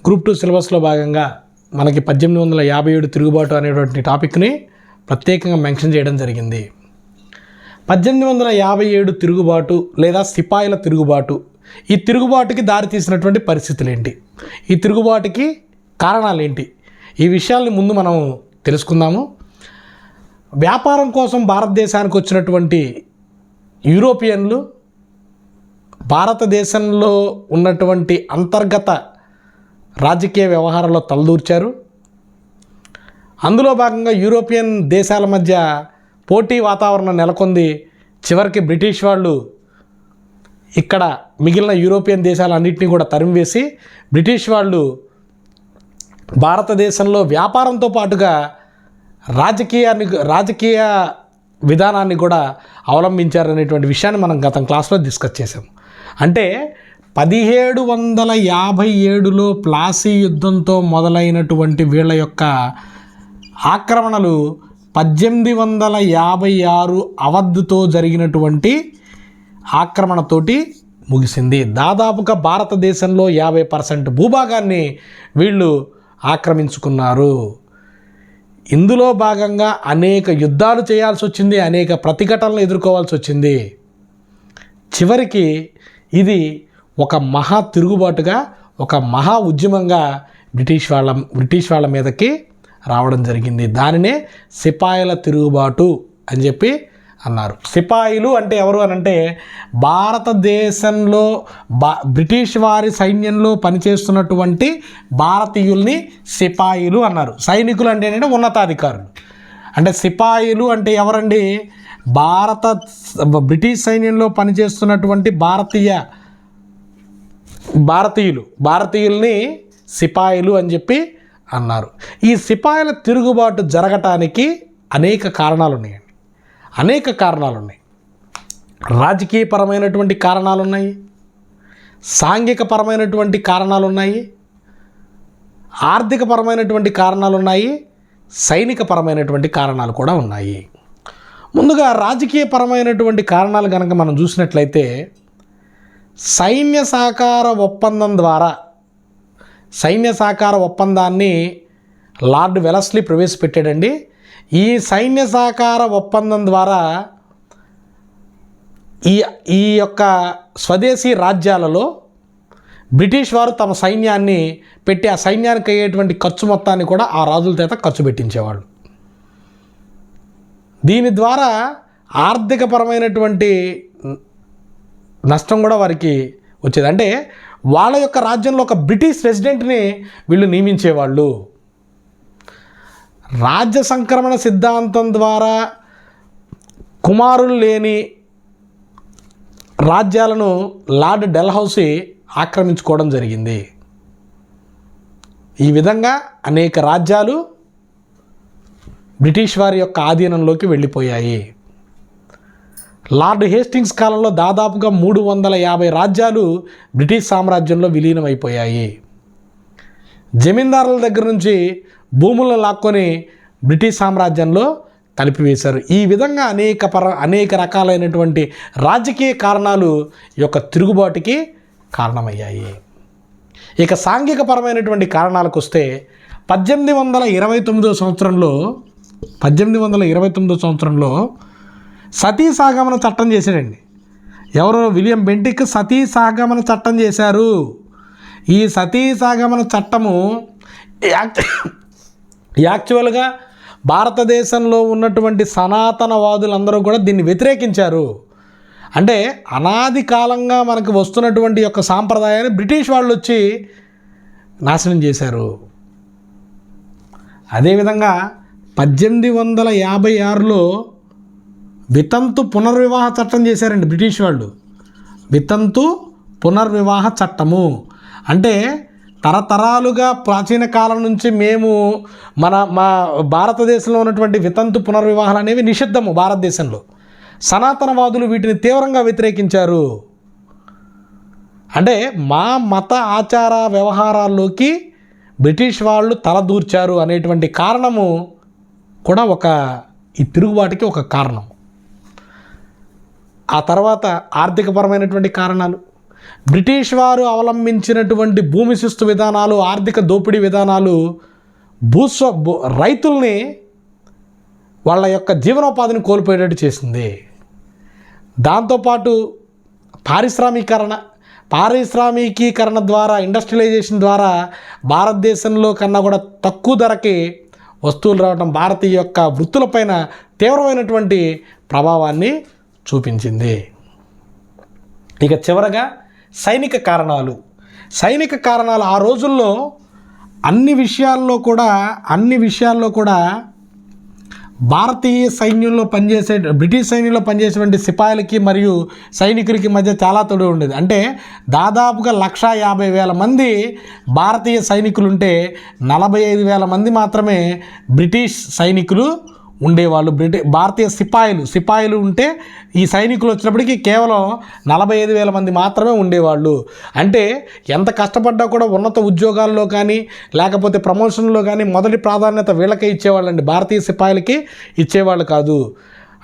Group 2 సిలబస్లో భాగంగా మనకి 1857 తిరుగుబాటు అనేటువంటి టాపిక్ని ప్రత్యేకంగా మెన్షన్ చేయడం జరిగింది. 1857 తిరుగుబాటు లేదా సిపాయిల తిరుగుబాటు, ఈ తిరుగుబాటుకి దారితీసినటువంటి పరిస్థితులు ఏంటి, ఈ తిరుగుబాటుకి కారణాలు ఏంటి, ఈ విషయాల్ని ముందు మనం తెలుసుకుందాము. వ్యాపారం కోసం భారతదేశానికి వచ్చినటువంటి యూరోపియన్లు భారతదేశంలో ఉన్నటువంటి అంతర్గత రాజకీయ వ్యవహారాల్లో తలదూర్చారు. అందులో భాగంగా యూరోపియన్ దేశాల మధ్య పోటీ వాతావరణం నెలకొంది. చివరికి బ్రిటిష్ వాళ్ళు ఇక్కడ మిగిలిన యూరోపియన్ దేశాలన్నింటినీ కూడా తరిమివేసి బ్రిటిష్ వాళ్ళు భారతదేశంలో వ్యాపారంతో పాటుగా రాజకీయ విధానాన్ని కూడా అవలంబించారనేటువంటి విషయాన్ని మనం గత క్లాస్లో డిస్కస్ చేసాం. అంటే 1757లో ప్లాసీ యుద్ధంతో మొదలైనటువంటి వీళ్ళ యొక్క ఆక్రమణలు 1856 అవధ్తో జరిగినటువంటి ఆక్రమణతోటి ముగిసింది. దాదాపుగా భారతదేశంలో 50% భూభాగాన్ని వీళ్ళు ఆక్రమించుకున్నారు. ఇందులో భాగంగా అనేక యుద్ధాలు చేయాల్సి వచ్చింది, అనేక ప్రతిఘటనలు ఎదుర్కోవాల్సి వచ్చింది. చివరికి ఇది ఒక మహా తిరుగుబాటుగా, ఒక మహా ఉద్యమంగా బ్రిటిష్ వాళ్ళ మీదకి రావడం జరిగింది. దానినే సిపాయిల తిరుగుబాటు అని చెప్పి అన్నారు. సిపాయిలు అంటే ఎవరు అనంటే భారతదేశంలో బ్రిటిష్ వారి సైన్యంలో పనిచేస్తున్నటువంటి భారతీయుల్ని సిపాయిలు అన్నారు. సైనికులు అంటే ఏంటంటే ఉన్నతాధికారులు. అంటే సిపాయిలు అంటే ఎవరండి? బ్రిటిష్ సైన్యంలో పనిచేస్తున్నటువంటి భారతీయుల్ని సిపాయిలు అని చెప్పి అన్నారు. ఈ సిపాయిల తిరుగుబాటు జరగటానికి అనేక కారణాలు ఉన్నాయండి. రాజకీయపరమైనటువంటి కారణాలు ఉన్నాయి, సాంఘికపరమైనటువంటి కారణాలు ఉన్నాయి, ఆర్థికపరమైనటువంటి కారణాలు ఉన్నాయి, సైనికపరమైనటువంటి కారణాలు కూడా ఉన్నాయి. ముందుగా రాజకీయపరమైనటువంటి కారణాలు కనుక మనం చూసినట్లయితే సైన్య సహకార ఒప్పందాన్ని లార్డ్ వెలస్లీ ప్రవేశపెట్టాడండి. ఈ సైన్య సహకార ఒప్పందం ద్వారా ఈ యొక్క స్వదేశీ రాజ్యాలలో బ్రిటిష్ వారు తమ సైన్యాన్ని పెట్టి ఆ సైన్యానికి అయ్యేటువంటి ఖర్చు మొత్తాన్ని కూడా ఆ రాజుల చేత ఖర్చు పెట్టించేవాళ్ళు. దీని ద్వారా ఆర్థికపరమైనటువంటి నష్టం కూడా వారికి వచ్చేది. అంటే వాళ్ళ యొక్క రాజ్యంలో ఒక బ్రిటిష్ రెసిడెంట్ని వీళ్ళు నియమించేవాళ్ళు. రాజ్య సంక్రమణ సిద్ధాంతం ద్వారా కుమారులు లేని రాజ్యాలను లార్డ్ డెల్హౌసీ ఆక్రమించుకోవడం జరిగింది. ఈ విధంగా అనేక రాజ్యాలు బ్రిటిష్ వారి యొక్క ఆధీనంలోకి వెళ్ళిపోయాయి. లార్డ్ హేస్టింగ్స్ కాలంలో దాదాపుగా 350 రాజ్యాలు బ్రిటిష్ సామ్రాజ్యంలో విలీనమైపోయాయి. జమీందారుల దగ్గర నుంచి భూములను లాక్కొని బ్రిటిష్ సామ్రాజ్యంలో కలిపివేశారు. ఈ విధంగా అనేక రకాలైనటువంటి రాజకీయ కారణాలు ఈ యొక్క తిరుగుబాటుకి కారణమయ్యాయి. ఇక సాంఘికపరమైనటువంటి కారణాలకు వస్తే 1829 సంవత్సరంలో సతీ సహగమన చట్టం చేశాడండి. ఎవరు? విలియం బెంటిక్ సతీ సహగమన చట్టం చేశారు. ఈ సతీ సహగమన చట్టము యాక్చువల్గా భారతదేశంలో ఉన్నటువంటి సనాతనవాదులందరూ కూడా దీన్ని వ్యతిరేకించారు. అంటే అనాది కాలంగా మనకు వస్తున్నటువంటి యొక్క సాంప్రదాయాన్ని బ్రిటిష్ వాళ్ళు వచ్చి నాశనం చేశారు. అదేవిధంగా 1856లో వితంతు పునర్వివాహ చట్టం చేశారండి బ్రిటిష్ వాళ్ళు. వితంతు పునర్వివాహ చట్టము అంటే తరతరాలుగా ప్రాచీన కాలం నుంచి మా భారతదేశంలో ఉన్నటువంటి వితంతు పునర్వివాహాలు అనేవి నిషిద్ధము భారతదేశంలో. సనాతనవాదులు వీటిని తీవ్రంగా వ్యతిరేకించారు. అంటే మా మత ఆచార వ్యవహారాల్లోకి బ్రిటిష్ వాళ్ళు తలదూర్చారు అనేటువంటి కారణము కూడా ఈ తిరుగుబాటుకి ఒక కారణం. ఆ తర్వాత ఆర్థికపరమైనటువంటి కారణాలు. బ్రిటిష్ వారు అవలంబించినటువంటి భూమి శిస్తు విధానాలు, ఆర్థిక దోపిడీ విధానాలు రైతుల్ని వాళ్ళ యొక్క జీవనోపాధిని కోల్పోయేటట్టు చేసింది. దాంతోపాటు పారిశ్రామికీకరణ ద్వారా, ఇండస్ట్రియలైజేషన్ ద్వారా భారతదేశంలో కన్నా కూడా తక్కువ ధరకి వస్తువులు రావడం భారతీయ యొక్క వృత్తులపైన తీవ్రమైనటువంటి ప్రభావాన్ని చూపించింది. ఇక చివరగా సైనిక కారణాలు ఆ రోజుల్లో అన్ని విషయాల్లో కూడా భారతీయ సైన్యంలో బ్రిటిష్ సైన్యంలో పనిచేసేటువంటి సిపాయిలకి మరియు సైనికులకి మధ్య చాలా తొడి ఉండేది. అంటే దాదాపుగా 150,000 మంది భారతీయ సైనికులు ఉంటే 45,000 మంది మాత్రమే బ్రిటిష్ సైనికులు ఉండేవాళ్ళు. భారతీయ సిపాయిలు ఉంటే ఈ సైనికులు వచ్చినప్పటికీ కేవలం 45,000 మంది మాత్రమే ఉండేవాళ్ళు. అంటే ఎంత కష్టపడ్డా కూడా ఉన్నత ఉద్యోగాల్లో కానీ లేకపోతే ప్రమోషన్లో కానీ మొదటి ప్రాధాన్యత వీళ్ళకే ఇచ్చేవాళ్ళండి, భారతీయ సిపాయిలకి ఇచ్చేవాళ్ళు కాదు.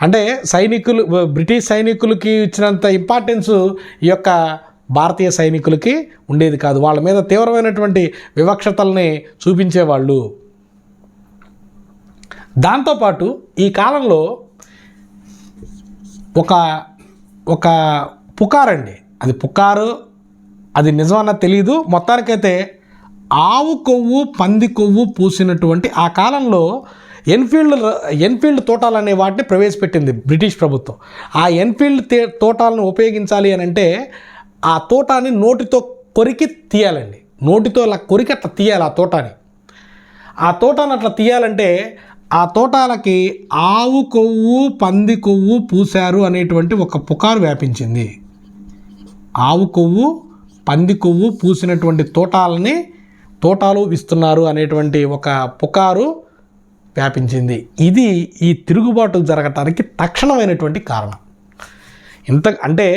అంటే బ్రిటిష్ సైనికులకి ఇచ్చినంత ఇంపార్టెన్స్ ఈ యొక్క భారతీయ సైనికులకి ఉండేది కాదు. వాళ్ళ మీద తీవ్రమైనటువంటి వివక్షతల్ని చూపించేవాళ్ళు. దాంతోపాటు ఈ కాలంలో ఒక పుకారండి, అది నిజమన్నా తెలియదు, మొత్తానికైతే ఆవు కొవ్వు పంది కొవ్వు పూసినటువంటి ఆ కాలంలో ఎన్ఫీల్డ్ తోటాలు అనే వాటిని ప్రవేశపెట్టింది బ్రిటిష్ ప్రభుత్వం. ఆ ఎన్ఫీల్డ్ తోటాలను ఉపయోగించాలి అని అంటే ఆ తోటాన్ని నోటితో కొరికి తీయాలండి. నోటితో అలా కొరికి అట్లా తీయాలి. ఆ తోటాన్ని అట్లా తీయాలంటే ఆ తోటాలకి ఆవు కొవ్వు పంది కొవ్వు పూశారు అనేటువంటి ఒక పుకారు వ్యాపించింది. ఆవు కొవ్వు పంది కొవ్వు పూసినటువంటి తోటాలు ఇస్తున్నారు అనేటువంటి ఒక పుకారు వ్యాపించింది. ఇది ఈ తిరుగుబాటు జరగటానికి తక్షణమైనటువంటి కారణం. అంటే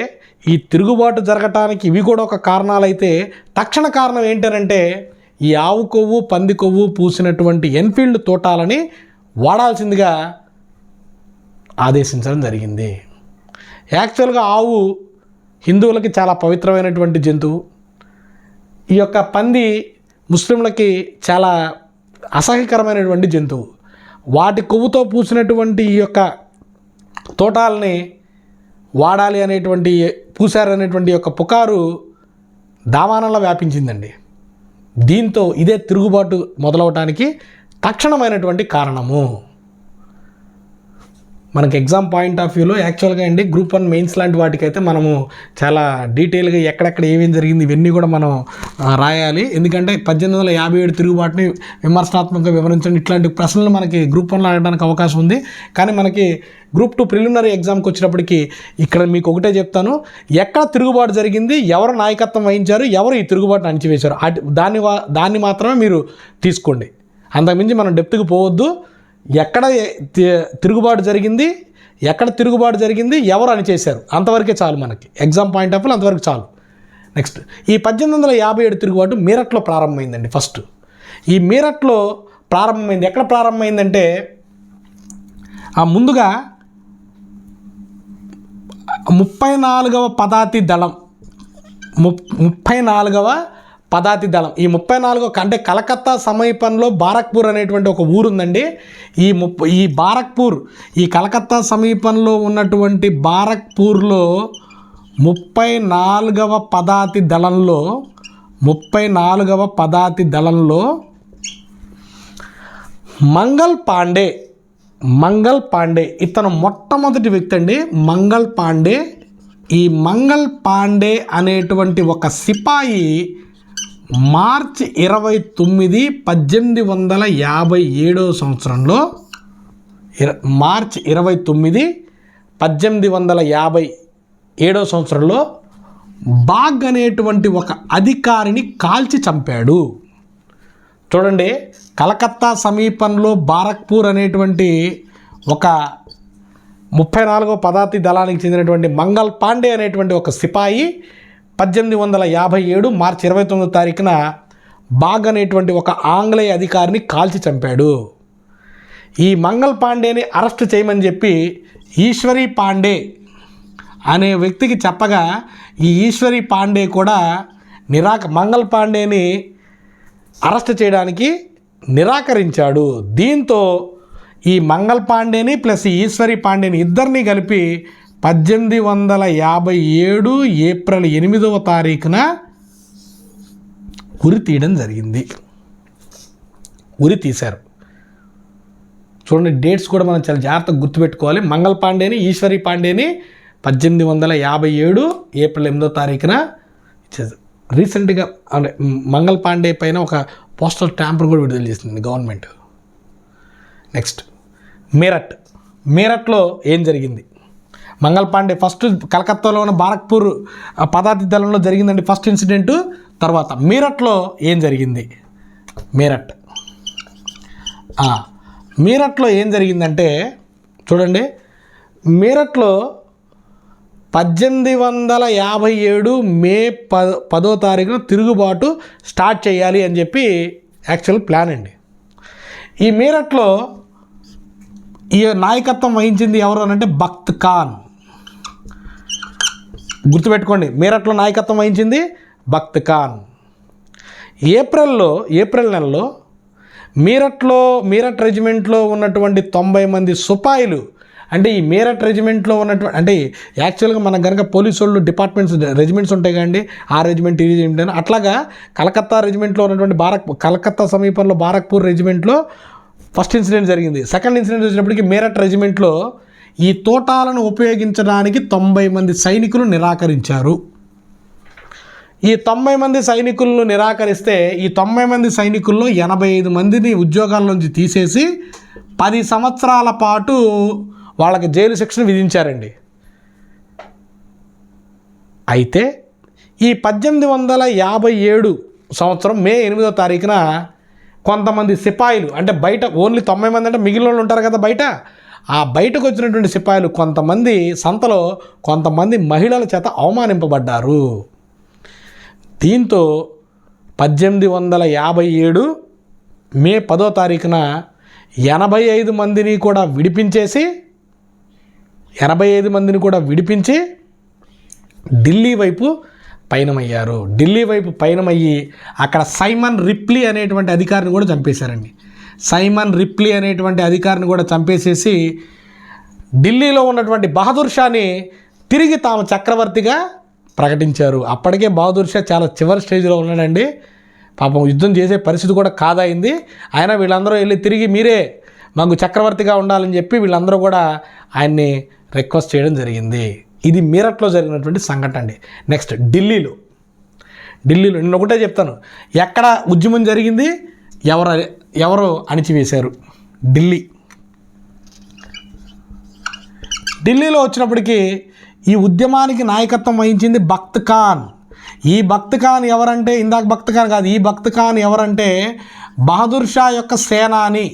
ఈ తిరుగుబాటు జరగటానికి ఇవి కూడా ఒక కారణాలైతే తక్షణ కారణం ఏంటంటే ఈ ఆవు కొవ్వు పంది కొవ్వు పూసినటువంటి ఎన్ఫీల్డ్ తోటాలని వాడాల్సిందిగా ఆదేశించడం జరిగింది. యాక్చువల్గా ఆవు హిందువులకి చాలా పవిత్రమైనటువంటి జంతువు. ఈ యొక్క పంది ముస్లింలకి చాలా అసహ్యకరమైనటువంటి జంతువు. వాటి కొవ్వుతో పూసినటువంటి ఈ యొక్క తోటాలని వాడాలి పూసారనేటువంటి యొక్క పుకారు దావానంలో వ్యాపించిందండి. దీంతో ఇదే తిరుగుబాటు మొదలవటానికి తక్షణమైనటువంటి కారణము. మనకి ఎగ్జామ్ పాయింట్ ఆఫ్ వ్యూలో యాక్చువల్గా అండి గ్రూప్ 1 మెయిన్స్ లాంటి వాటికైతే మనము చాలా డీటెయిల్గా ఎక్కడెక్కడ ఏమేమి జరిగింది ఇవన్నీ కూడా మనం రాయాలి. ఎందుకంటే 1857 తిరుగుబాటుని విమర్శనాత్మకంగా వివరించండి, ఇట్లాంటి ప్రశ్నలు మనకి గ్రూప్ 1లో అడగడానికి అవకాశం ఉంది. కానీ మనకి గ్రూప్ 2 ప్రిలిమినరీ ఎగ్జామ్కి వచ్చినప్పటికీ ఇక్కడ మీకు ఒకటే చెప్తాను, ఎక్కడ తిరుగుబాటు జరిగింది, ఎవరు నాయకత్వం వహించారు, ఎవరు ఈ తిరుగుబాటును అణచివేశారు, దాన్ని మాత్రమే మీరు తీసుకోండి. అంతకుమించి మనం డెప్త్కి పోవద్దు. ఎక్కడ తిరుగుబాటు జరిగింది, ఎవరు అణిచేశారు, అంతవరకే చాలు. మనకి ఎగ్జామ్ పాయింట్ ఆఫ్ వ్యూ అంతవరకు చాలు. నెక్స్ట్, ఈ 1857 తిరుగుబాటు మీరట్లో ప్రారంభమైందండి. ఫస్ట్ ఈ మీరట్లో ప్రారంభమైంది. ఎక్కడ ప్రారంభమైందంటే ముందుగా 34వ పదాతి దళం ఈ 34 అంటే కలకత్తా సమీపంలో బారక్పూర్ అనేటువంటి ఒక ఊరు ఉందండి. ఈ బారక్పూర్ ఈ కలకత్తా సమీపంలో ఉన్నటువంటి బారక్పూర్లో 34వ పదాతి దళంలో మంగల్ పాండే ఇతను మొట్టమొదటి వ్యక్తి అండి. ఈ మంగల్ పాండే అనేటువంటి ఒక సిపాయి మార్చి 29, 1857 సంవత్సరంలో మార్చి 29, 1857 సంవత్సరంలో బాగ్ అనేటువంటి ఒక అధికారిని కాల్చి చంపాడు. చూడండి, కలకత్తా సమీపంలో బారక్పూర్ అనేటువంటి ఒక 34వ పదాతి దళానికి చెందినటువంటి మంగల్ పాండే అనేటువంటి ఒక సిపాయి 1857 మార్చి 29వ తారీఖున బాగ్ అనేటువంటి ఒక ఆంగ్లేయ అధికారిని కాల్చి చంపాడు. ఈ మంగల్ పాండేని అరెస్ట్ చేయమని చెప్పి ఈశ్వరీ పాండే అనే వ్యక్తికి చెప్పగా ఈ ఈశ్వరి పాండే కూడా మంగల్ పాండేని అరెస్ట్ చేయడానికి నిరాకరించాడు. దీంతో ఈ మంగల్ పాండేని ప్లస్ ఈశ్వరి పాండేని ఇద్దరిని కలిపి 1857 ఏప్రిల్ 8వ తారీఖున ఉరి తీయడం జరిగింది. ఉరి తీశారు. చూడండి, డేట్స్ కూడా మనం చాలా జాగ్రత్తగా గుర్తుపెట్టుకోవాలి. మంగల్ పాండేని ఈశ్వరి పాండేని 1857 ఏప్రిల్ 8వ తారీఖున ఇచ్చేది. రీసెంట్గా అంటే మంగల్ పాండే పైన ఒక పోస్టల్ స్టాంపును కూడా విడుదల చేసింది గవర్నమెంట్. నెక్స్ట్ మీరట్లో ఏం జరిగింది? మంగల్ పాండే ఫస్ట్ కలకత్తాలో ఉన్న బారక్పూర్ పదాతి దళంలో జరిగిందండి ఫస్ట్ ఇన్సిడెంటు. తర్వాత మీరట్లో ఏం జరిగింది? మీరట్లో ఏం జరిగిందంటే చూడండి, మీరట్లో 1857 మే 10వ తారీఖున తిరుగుబాటు స్టార్ట్ చేయాలి అని చెప్పి యాక్చువల్ ప్లాన్ అండి. ఈ మీరట్లో ఈ నాయకత్వం వహించింది ఎవరు అనంటే బఖ్త్ ఖాన్. గుర్తుపెట్టుకోండి, మీరట్లో నాయకత్వం వహించింది బఖ్త్ ఖాన్. ఏప్రిల్ నెలలో మీరట్ రెజిమెంట్లో ఉన్నటువంటి 90 మంది సిపాయిలు, అంటే ఈ మీరట్ రెజిమెంట్లో ఉన్నటువంటి, అంటే యాక్చువల్గా మనకు కనుక పోలీసు వాళ్ళు రెజిమెంట్స్ ఉంటాయి కదండి, ఆ రెజిమెంట్ ఈ రెజిమెంట్ అట్లాగా కలకత్తా రెజిమెంట్లో ఉన్నటువంటి కలకత్తా సమీపంలో బారక్పూర్ రెజిమెంట్లో ఫస్ట్ ఇన్సిడెంట్ జరిగింది. సెకండ్ ఇన్సిడెంట్ వచ్చినప్పటికీ మీరట్ రెజిమెంట్లో ఈ తోటాలను ఉపయోగించడానికి 90 మంది సైనికులు నిరాకరించారు. ఈ 90 మంది సైనికులను నిరాకరిస్తే ఈ 90 మంది సైనికుల్లో 85 మందిని ఉద్యోగాల్లోంచి తీసేసి 10 సంవత్సరాల పాటు వాళ్ళకి జైలు శిక్షను విధించారండి. అయితే ఈ 1857 సంవత్సరం మే 8వ తారీఖున కొంతమంది సిపాయిలు, అంటే బయట ఓన్లీ 90 మంది అంటే మిగిలిన వాళ్ళు ఉంటారు కదా బయట, ఆ బయటకు వచ్చినటువంటి సిపాయిలు కొంతమంది సంతలో కొంతమంది మహిళల చేత అవమానింపబడ్డారు. దీంతో 1857 మే 10వ తారీఖున 85 మందిని కూడా విడిపించి ఢిల్లీ వైపు పయనమయ్యి అక్కడ సైమన్ రిప్లీ అనేటువంటి అధికారిని కూడా చంపేశారండి. చంపేసేసి ఢిల్లీలో ఉన్నటువంటి బహదూర్ షాని తిరిగి తాము చక్రవర్తిగా ప్రకటించారు. అప్పటికే బహదూర్ షా చాలా చివరి స్టేజ్లో ఉన్నాడండి. పాపం యుద్ధం చేసే పరిస్థితి కూడా కాదైంది. అయినా వీళ్ళందరూ వెళ్ళి తిరిగి మీరే మాకు చక్రవర్తిగా ఉండాలని చెప్పి వీళ్ళందరూ కూడా ఆయన్ని రిక్వెస్ట్ చేయడం జరిగింది. ఇది మీరట్లో జరిగినటువంటి సంఘటన అండి. నెక్స్ట్ ఢిల్లీలో నేను ఒకటే చెప్తాను, ఎక్కడ ఉద్యమం జరిగింది, ఎవరు అణిచివేశారు? ఢిల్లీలో వచ్చినప్పటికీ ఈ ఉద్యమానికి నాయకత్వం వహించింది బఖ్త్ ఖాన్. ఈ బఖ్త్ ఖాన్ ఎవరంటే, ఇందాక బఖ్త్ ఖాన్ కాదు, ఈ బఖ్త్ ఖాన్ ఎవరంటే బహదూర్ షా యొక్క సేనాని,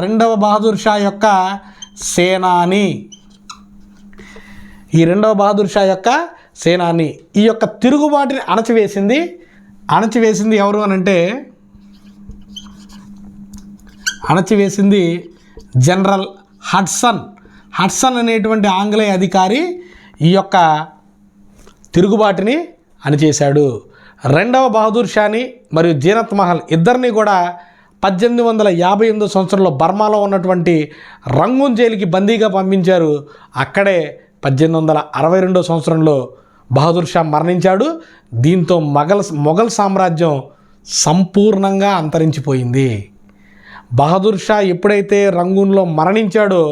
రెండవ బహదూర్ షా యొక్క సేనాని. ఈ రెండవ బహదూర్ షా యొక్క సేనాని ఈ యొక్క తిరుగుబాటుని అణచివేసింది ఎవరు అనంటే జనరల్ హడ్సన్ అనేటువంటి ఆంగ్లేయ అధికారి ఈ యొక్క తిరుగుబాటుని అణిచేశాడు. రెండవ బహదూర్ షాని మరియు జీనత్ మహల్ ఇద్దరిని కూడా 1858 సంవత్సరంలో బర్మాలో ఉన్నటువంటి రంగూన్ జైలుకి బందీగా పంపించారు. అక్కడే 1862 సంవత్సరంలో బహదూర్ షా మరణించాడు. దీంతో మొఘల్ సామ్రాజ్యం సంపూర్ణంగా అంతరించిపోయింది. బహదూర్ షా ఎప్పుడైతే రంగూన్లో మరణించాడో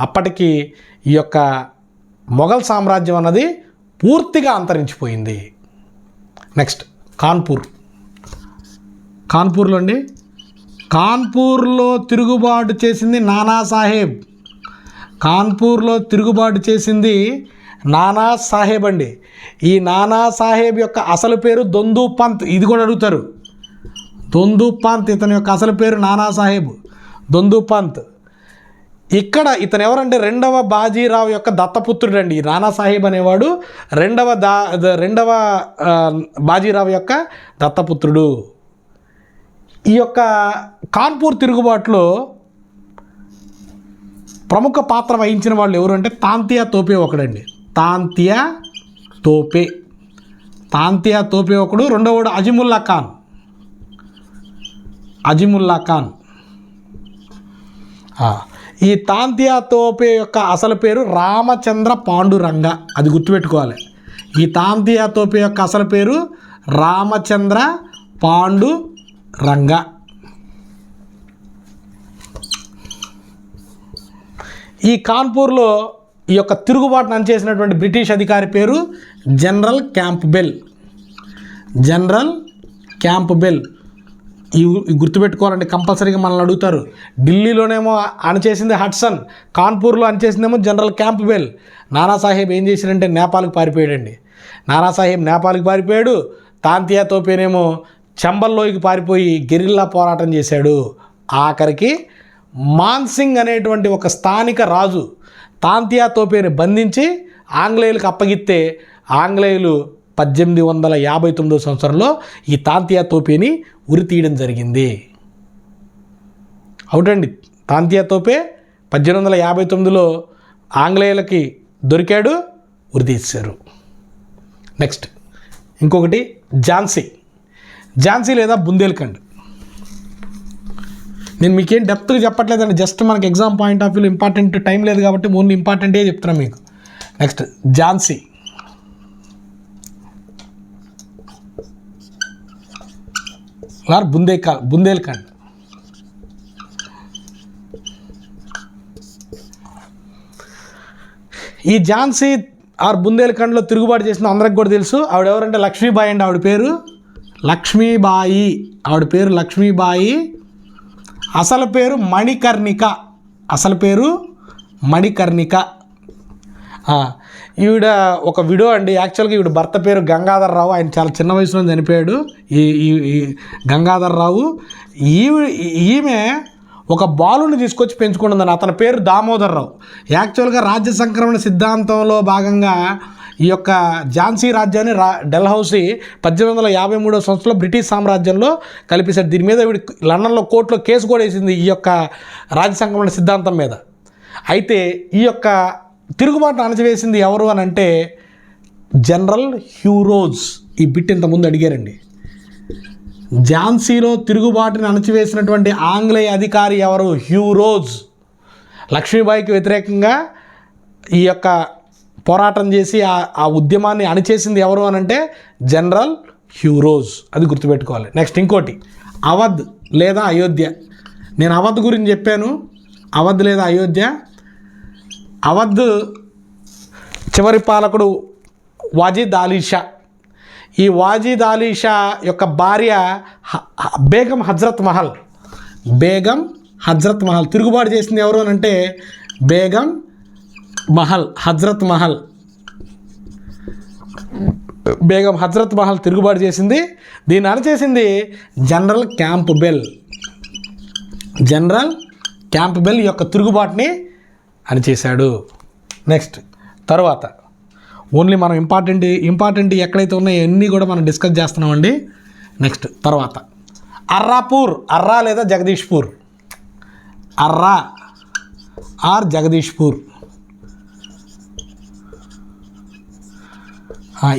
అప్పటికి ఈ యొక్క మొఘల్ సామ్రాజ్యం అన్నది పూర్తిగా అంతరించిపోయింది. నెక్స్ట్ కాన్పూర్లో తిరుగుబాటు చేసింది నానాసాహెబ్ అండి. ఈ నానాసాహెబ్ యొక్క అసలు పేరు దొందూ పంత్. ఇది కూడా అడుగుతారు, దొందూ పంత్. ఇతని యొక్క అసలు పేరు నానాసాహెబ్ దొందూ పంత్. ఇక్కడ ఇతను ఎవరంటే రెండవ బాజీరావు యొక్క దత్తపుత్రుడు అండి. ఈ నానాసాహెబ్ అనేవాడు రెండవ బాజీరావు యొక్క దత్తపుత్రుడు. ఈ యొక్క కాన్పూర్ తిరుగుబాటులో ప్రముఖ పాత్ర వహించిన వాళ్ళు ఎవరు అంటే తాంతియా తోపే ఒకడండి. తాంతియా తోపే ఒకడు. రెండవడు అజిముల్లా ఖాన్. ఈ తాంతియా తోపే యొక్క అసలు పేరు రామచంద్ర పాండురంగ. అది గుర్తుపెట్టుకోవాలి. ఈ తాంతియా తోపే యొక్క అసలు పేరు రామచంద్ర పాండురంగ. ఈ కాన్పూర్లో ఈ యొక్క తిరుగుబాటును అణచేసినటువంటి బ్రిటిష్ అధికారి పేరు జనరల్ క్యాంప్బెల్. ఇవి గుర్తుపెట్టుకోవాలండి, కంపల్సరీగా మనల్ని అడుగుతారు. ఢిల్లీలోనేమో అణచేసింది హడ్సన్, కాన్పూర్లో అణచేసిందేమో జనరల్ క్యాంప్బెల్. నానాసాహెబ్ ఏం చేశారంటే నేపాల్కి పారిపోయాడు. తాంతియా తోపేనేమో చంబల్లోకి పారిపోయి గెరిల్లా పోరాటం చేశాడు. ఆఖరికి మాన్సింగ్ అనేటువంటి ఒక స్థానిక రాజు తాంతియా తోపేని బంధించి ఆంగ్లేయులకు అప్పగిస్తే ఆంగ్లేయులు 1859 సంవత్సరంలో ఈ తాంతియా తోపేని ఉరి తీయడం జరిగింది. అవునండి, తాంతియా తోపే 1859లో ఆంగ్లేయులకి దొరికాడు, ఉరి తీశారు. నెక్స్ట్ ఇంకొకటి ఝాన్సీ లేదా బుందేల్ఖండ్. నేను మీకేం డెప్త్గా చెప్పట్లేదండి, జస్ట్ మనకి ఎగ్జామ్ పాయింట్ ఆఫ్ వ్యూలో ఇంపార్టెంట్, టైం లేదు కాబట్టి ఓన్లీ ఇంపార్టెంటే చెప్తున్నాను మీకు. నెక్స్ట్ ఝాన్సీ. బుందేల్ఖండ్. ఈ ఝాన్సీ ఆర్ బుందేల్ఖండ్లో తిరుగుబాటు చేసిన అందరికి కూడా తెలుసు. ఆవిడెవరంటే లక్ష్మీబాయి అండి. ఆవిడ పేరు లక్ష్మీబాయి. అసలు పేరు మణికర్ణిక. ఈవిడ ఒక విడో అండి. యాక్చువల్గా ఈవిడ భర్త పేరు గంగాధర్రావు. ఆయన చాలా చిన్న వయసులో చనిపోయాడు. ఈ గంగాధర్రావు. ఈమె ఒక బాలుని తీసుకొచ్చి పెంచుకుంటుందని. అతని పేరు దామోదర్రావు. యాక్చువల్గా రాజ్య సంక్రమణ సిద్ధాంతంలో భాగంగా ఈ యొక్క ఝాన్సీ రాజ్యాన్ని డెల్హౌసీ 1853 సంవత్సరంలో బ్రిటిష్ సామ్రాజ్యంలో కల్పించారు. దీని మీద లండన్లో కోర్టులో కేసు కూడా వేసింది ఈ యొక్క రాజ్య సంక్రమణ సిద్ధాంతం మీద. అయితే ఈ యొక్క తిరుగుబాటును అణచివేసింది ఎవరు అని అంటే జనరల్ హ్యూ రోజ్. ఈ బిట్ ఇంతకుముందు అడిగారండి. ఝాన్సీలో తిరుగుబాటుని అణచివేసినటువంటి ఆంగ్లేయ అధికారి ఎవరు? Hue rose. లక్ష్మీబాయికి వ్యతిరేకంగా ఈ యొక్క పోరాటం చేసి ఆ ఉద్యమాన్ని అణిచేసింది ఎవరు అని అంటే జనరల్ హ్యూ రోజ్. అది గుర్తుపెట్టుకోవాలి. నెక్స్ట్ ఇంకోటి అవధ్ లేదా అయోధ్య. నేను అవధ్ గురించి చెప్పాను. అవధ్ లేదా అయోధ్య. అవధ్ చివరి పాలకుడు వాజిద్ అలీ షా. ఈ వాజిద్ అలీ షా యొక్క భార్య బేగం హజ్రత్ మహల్. తిరుగుబాటు చేసింది ఎవరు అని అంటే బేగం హజ్రత్ మహల్ తిరుగుబాటు చేసింది. దీన్ని అణచేసింది జనరల్ క్యాంప్బెల్ ఈ యొక్క తిరుగుబాటుని అణచేశాడు. నెక్స్ట్ తర్వాత ఓన్లీ మనం ఇంపార్టెంట్ ఎక్కడైతే ఉన్నాయో అన్నీ కూడా మనం డిస్కస్ చేస్తున్నామండి. నెక్స్ట్ తర్వాత అర్రా లేదా జగదీష్పూర్. అర్రా ఆర్ జగదీష్పూర్.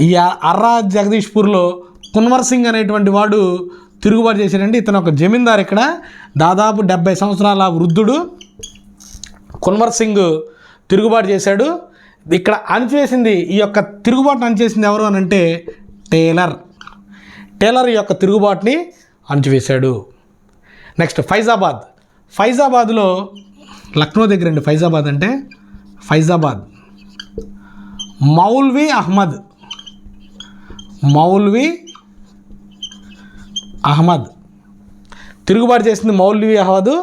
ఈ అర్రా జగదీష్పూర్లో కున్వర్ సింగ్ అనేటువంటి వాడు తిరుగుబాటు చేశాడండి. ఇతను ఒక జమీందారు. ఇక్కడ దాదాపు 70 సంవత్సరాల వృద్ధుడు కున్వర్ సింగ్ తిరుగుబాటు చేశాడు. ఇక్కడ అణచివేసింది ఈ యొక్క తిరుగుబాటును అణచివేసింది ఎవరు అని అంటే టేలర్ ఈ యొక్క తిరుగుబాటుని అణచివేశాడు. నెక్స్ట్ ఫైజాబాద్లో లక్నో దగ్గర అండి. ఫైజాబాద్ అంటే మౌల్వీ అహ్మద్ తిరుగుబాటు చేసింది మౌల్వీ అహ్మద్.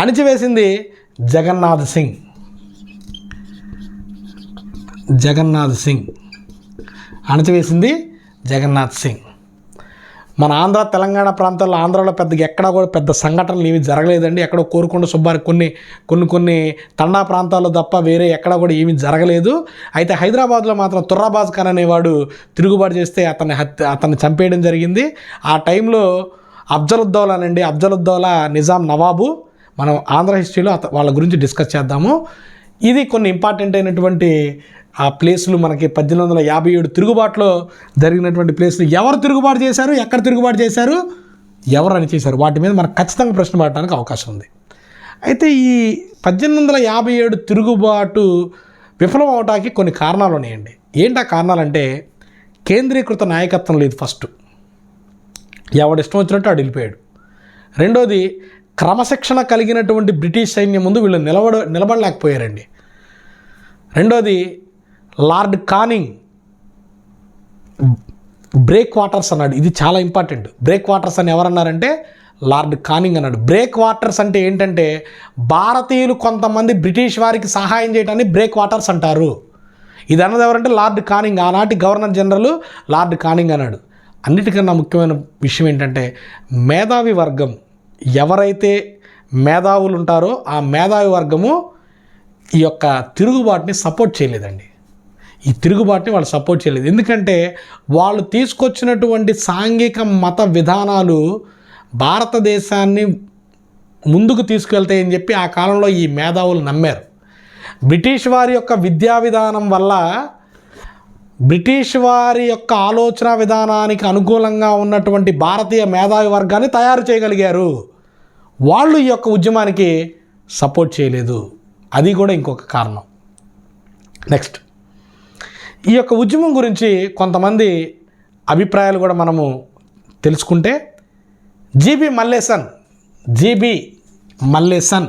అణచివేసింది జగన్నాథ్ సింగ్. అణచివేసింది జగన్నాథ్ సింగ్. మన ఆంధ్ర తెలంగాణ ప్రాంతాల్లో ఆంధ్రాలో ఎక్కడా కూడా పెద్ద సంఘటనలు ఏమీ జరగలేదండి. ఎక్కడో కోరుకొండ సుబ్బారి కొన్ని తండా ప్రాంతాల్లో తప్ప వేరే ఎక్కడా కూడా ఏమీ జరగలేదు. అయితే హైదరాబాద్లో మాత్రం తుర్రాబాజ్ ఖాన్ అనేవాడు తిరుగుబాటు చేస్తే అతన్ని చంపేయడం జరిగింది. ఆ టైంలో అఫ్జలుద్దౌలా నిజాం నవాబు మనం ఆంధ్ర హిస్టరీలో వాళ్ళ గురించి డిస్కస్ చేద్దాము. ఇది కొన్ని ఇంపార్టెంట్ అయినటువంటి ఆ ప్లేసులు మనకి 1857 తిరుగుబాటులో జరిగినటువంటి ప్లేసులు. ఎవరు తిరుగుబాటు చేశారు, ఎక్కడ తిరుగుబాటు చేశారు, ఎవరు అని చేశారు, వాటి మీద మనకు ఖచ్చితంగా ప్రశ్న పడడానికి అవకాశం ఉంది. అయితే ఈ 1857 తిరుగుబాటు విఫలం అవడానికి కొన్ని కారణాలు ఉన్నాయండి. ఏంటి ఆ కారణాలంటే, కేంద్రీకృత నాయకత్వం లేదు. ఫస్ట్ ఎవడిష్టం వచ్చినట్టు ఆడు వెళ్ళిపోయాడు. రెండోది, క్రమశిక్షణ కలిగినటువంటి బ్రిటిష్ సైన్యం ముందు వీళ్ళు నిలబడలేకపోయారండి. రెండోది, లార్డ్ కానింగ్ బ్రేక్ వాటర్స్ అన్నాడు. ఇది చాలా ఇంపార్టెంట్. బ్రేక్ వాటర్స్ అని ఎవరన్నారంటే లార్డ్ కానింగ్ అన్నాడు. బ్రేక్ వాటర్స్ అంటే ఏంటంటే, భారతీయులు కొంతమంది బ్రిటిష్ వారికి సహాయం చేయడాన్ని బ్రేక్ వాటర్స్ అంటారు. ఇది అన్నది ఎవరంటే లార్డ్ కానింగ్, ఆనాటి గవర్నర్ జనరల్ లార్డ్ కానింగ్ అన్నాడు. అన్నిటికన్నా ముఖ్యమైన విషయం ఏంటంటే, మేధావి వర్గం ఎవరైతే మేధావులు ఉంటారో ఆ మేధావి వర్గము ఈ యొక్క తిరుగుబాటుని సపోర్ట్ చేయలేదండి. ఈ తిరుగుబాటుని వాళ్ళు సపోర్ట్ చేయలేదు. ఎందుకంటే వాళ్ళు తీసుకొచ్చినటువంటి సాంఘిక మత విధానాలు భారతదేశాన్ని ముందుకు తీసుకెళ్తాయని చెప్పి ఆ కాలంలో ఈ మేధావులు నమ్మారు. బ్రిటిష్ వారి యొక్క విద్యా విధానం వల్ల బ్రిటిష్ వారి యొక్క ఆలోచన విధానానికి అనుకూలంగా ఉన్నటువంటి భారతీయ మేధావి వర్గాన్ని తయారు చేయగలిగారు. వాళ్ళు ఈ యొక్క ఉద్యమానికి సపోర్ట్ చేయలేదు. అది కూడా ఇంకొక కారణం. నెక్స్ట్, ఈ యొక్క ఉద్యమం గురించి కొంతమంది అభిప్రాయాలు కూడా మనము తెలుసుకుంటే, జీబీ మల్లేసన్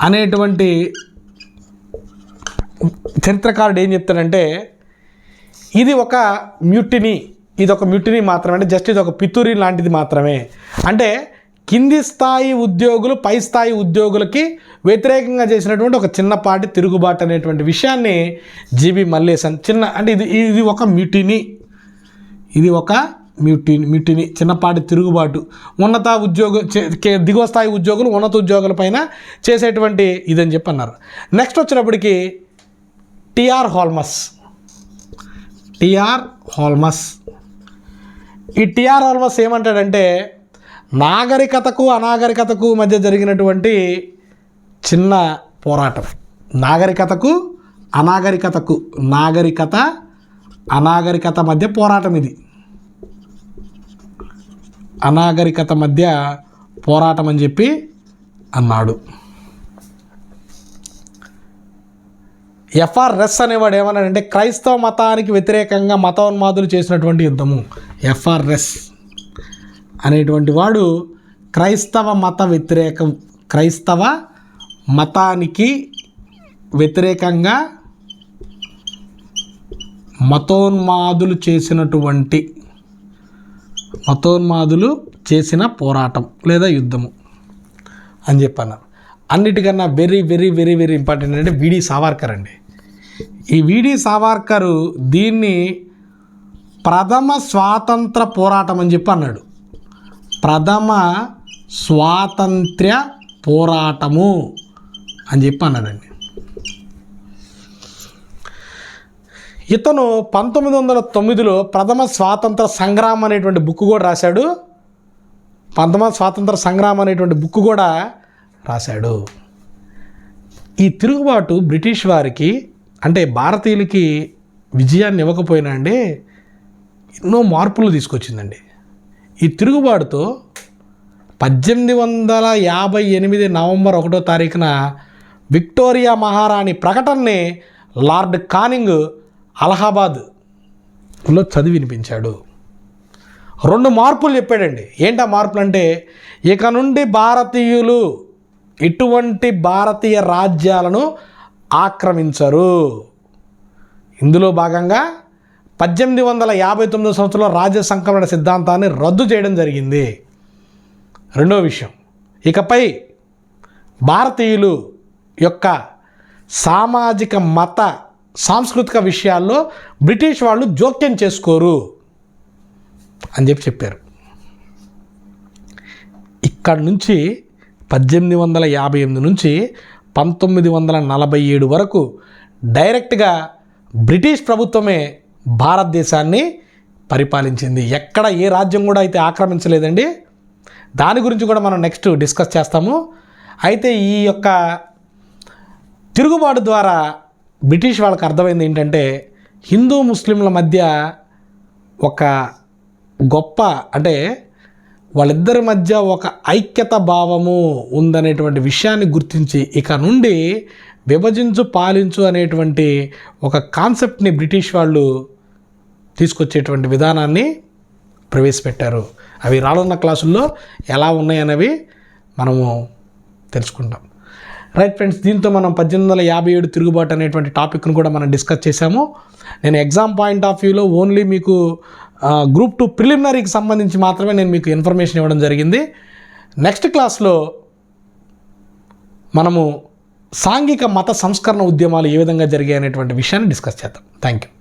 అనేటువంటి చరిత్రకారుడు ఏం చెప్తాడంటే, ఇది ఒక మ్యూటినీ మాత్రమే, అంటే జస్ట్ ఇది ఒక పితూరి లాంటిది మాత్రమే. అంటే కింది స్థాయి ఉద్యోగులు పై స్థాయి ఉద్యోగులకి వ్యతిరేకంగా చేసినటువంటి ఒక చిన్నపాటి తిరుగుబాటు అనేటువంటి విషయాన్ని జీబీ మల్లేసన్ అంటే ఇది ఒక మ్యూటినీ, చిన్నపాటి తిరుగుబాటు, దిగువ స్థాయి ఉద్యోగులు ఉన్నత ఉద్యోగుల పైన చేసేటువంటి ఇదని చెప్పి అన్నారు. నెక్స్ట్ వచ్చినప్పటికీ టిఆర్ హాల్మస్. ఈ టిఆర్ హాల్మస్ ఏమంటాడంటే, నాగరికతకు అనాగరికతకు మధ్య జరిగినటువంటి చిన్న పోరాటం, అనాగరికత మధ్య పోరాటం, ఇది అనాగరికత మధ్య పోరాటం అని చెప్పి అన్నాడు. ఎఫ్ఆర్ రెస్ అనేవాడు ఏమన్నాడంటే, క్రైస్తవ మతానికి వ్యతిరేకంగా మతోన్మాదులు చేసినటువంటి యుద్ధము. ఎఫ్ఆర్ రెస్ అనేటువంటి వాడు క్రైస్తవ మతానికి వ్యతిరేకంగా మతోన్మాదులు చేసిన పోరాటం లేదా యుద్ధము అని చెప్పన్నారు. అన్నిటికన్నా very very very very important అంటే విడి సావర్కర్ అండి. ఈ విడి సావర్కరు దీన్ని ప్రథమ స్వాతంత్ర పోరాటం అని చెప్పి అన్నాడు. ప్రథమ స్వాతంత్ర్య పోరాటము అని చెప్పి అన్నాడండి. ఇతను 1909లో ప్రథమ స్వాతంత్ర సంగ్రామం అనేటువంటి బుక్ కూడా రాశాడు. ఈ తిరుగుబాటు బ్రిటిష్ వారికి, అంటే భారతీయులకి విజయాన్ని ఇవ్వకపోయినా అండి, ఎన్నో మార్పులు తీసుకొచ్చిందండి. ఈ తిరుగుబాటుతో 1858 నవంబర్ 1వ తారీఖున విక్టోరియా మహారాణి ప్రకటనని లార్డ్ కానింగ్ అలహాబాద్లో చదివి వినిపించాడు. 2 మార్పులు చెప్పాడండి. ఏంటా మార్పులు అంటే, ఇక నుండి భారతీయులు ఇటువంటి భారతీయ రాజ్యాలను ఆక్రమించరు. ఇందులో భాగంగా 1859 సంవత్సరంలో రాజ్య సంకలన సిద్ధాంతాన్ని రద్దు చేయడం జరిగింది. రెండో విషయం, ఇకపై భారతీయులు యొక్క సామాజిక మత సాంస్కృతిక విషయాల్లో బ్రిటిష్ వాళ్ళు జోక్యం చేసుకోరు అని చెప్పారు. ఇక్కడ నుంచి 1858 నుంచి 1947 వరకు డైరెక్ట్గా బ్రిటిష్ ప్రభుత్వమే భారతదేశాన్ని పరిపాలించింది. ఎక్కడ ఏ రాజ్యం కూడా అయితే ఆక్రమించలేదండి. దాని గురించి కూడా మనం నెక్స్ట్ డిస్కస్ చేస్తాము. అయితే ఈ యొక్క తిరుగుబాటు ద్వారా బ్రిటిష్ వాళ్ళకి అర్థమైంది ఏంటంటే హిందూ ముస్లింల మధ్య ఒక గొప్ప అంటే వాళ్ళిద్దరి మధ్య ఒక ఐక్యత భావము ఉందనేటువంటి విషయాన్ని గుర్తించి ఇక నుండి విభజించు పాలించు అనేటువంటి ఒక కాన్సెప్ట్ని బ్రిటిష్ వాళ్ళు తీసుకొచ్చేటువంటి విధానాన్ని ప్రవేశపెట్టారు. అవి రానున్న క్లాసుల్లో ఎలా ఉన్నాయనేవి మనము తెలుసుకుంటాం. రైట్ ఫ్రెండ్స్, దీంతో మనం 1857 తిరుగుబాటు అనేటువంటి టాపిక్ను కూడా మనం డిస్కస్ చేశాము. నేను ఎగ్జామ్ పాయింట్ ఆఫ్ వ్యూలో ఓన్లీ మీకు గ్రూప్ 2 ప్రిలిమినరీకి సంబంధించి మాత్రమే నేను మీకు ఇన్ఫర్మేషన్ ఇవ్వడం జరిగింది. నెక్స్ట్ క్లాస్లో మనము సాంఘిక మత సంస్కరణ ఉద్యమాలు ఏ విధంగా జరిగాయి అనేటువంటి విషయాన్ని డిస్కస్ చేద్దాం. Thank you.